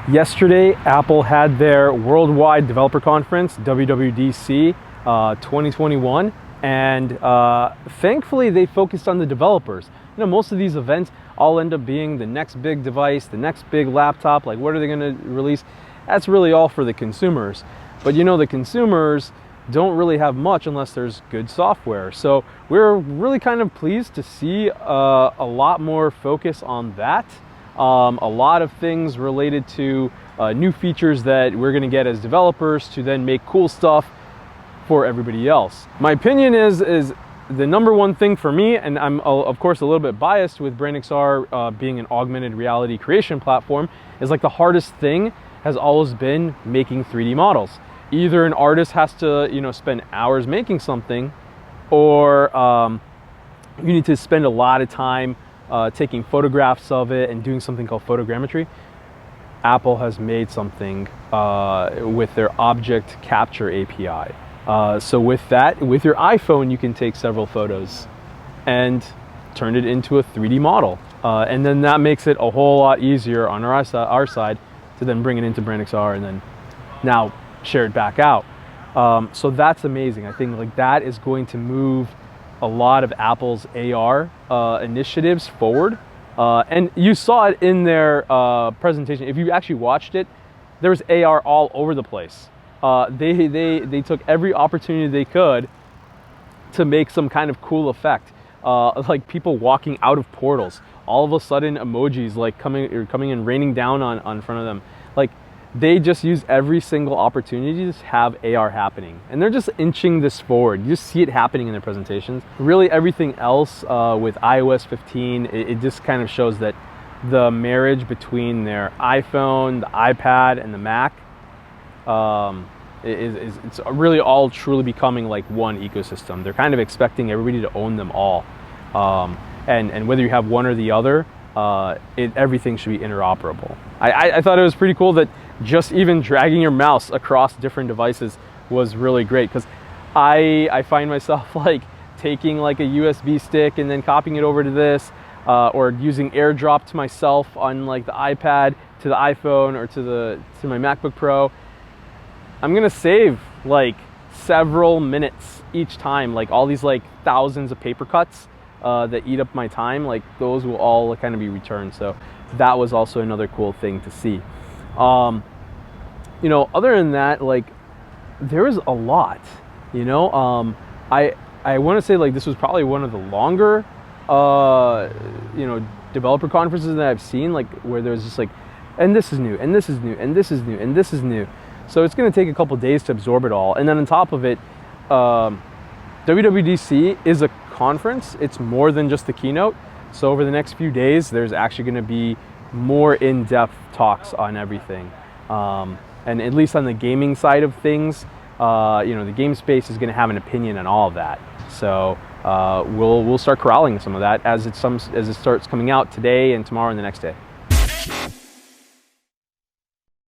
Yesterday, Apple had their Worldwide Developer Conference, WWDC 2021, and thankfully they focused on the developers. You know, most of these events all end up being the next big device, the next big laptop, like what are they gonna release? That's really all for the consumers. But you know, the consumers don't really have much unless there's good software. So we're really kind of pleased to see a lot more focus on that. A lot of things related to new features that we're going to get as developers to then make cool stuff for everybody else. My opinion is the number one thing for me, and I'm of course a little bit biased with BrandXR being an augmented reality creation platform, is like the hardest thing has always been making 3D models. Either an artist has to, you know, spend hours making something, or you need to spend a lot of time taking photographs of it and doing something called photogrammetry. Apple has made something with their object capture API. So with that, with your iPhone, you can take several photos and turn it into a 3D model. And then that makes it a whole lot easier on our side to then bring it into BrandXR and then now share it back out. So that's amazing. I think like that is going to move a lot of Apple's AR initiatives forward. And you saw it in their presentation. If you actually watched it, there was AR all over the place. They took every opportunity they could to make some kind of cool effect. Like people walking out of portals. All of a sudden emojis like coming and raining down on front of them. Like they just use every single opportunity to have AR happening. And they're just inching this forward. You just see it happening in their presentations. Really everything else with iOS 15, it just kind of shows that the marriage between their iPhone, the iPad, and the Mac, it's really all truly becoming like one ecosystem. They're kind of expecting everybody to own them all. And whether you have one or the other, everything should be interoperable. I thought it was pretty cool that just even dragging your mouse across different devices was really great, because I find myself like taking like a USB stick and then copying it over to this, or using AirDrop to myself on like the iPad to the iPhone or to my MacBook Pro. I'm gonna save like several minutes each time, like all these like thousands of paper cuts that eat up my time, like those will all kind of be returned. So that was also another cool thing to see. You know, other than that, like there is a lot, you know. I want to say like this was probably one of the longer you know, developer conferences that I've seen, like where there's just like, and this is new, and this is new, and this is new, and this is new. So it's going to take a couple days to absorb it all. And then on top of it, WWDC is a conference. It's more than just the keynote. So over the next few days, there's actually going to be more in-depth talks on everything. And at least on the gaming side of things, you know, the game space is going to have an opinion on all of that. So we'll start corralling some of that as it starts coming out today and tomorrow and the next day.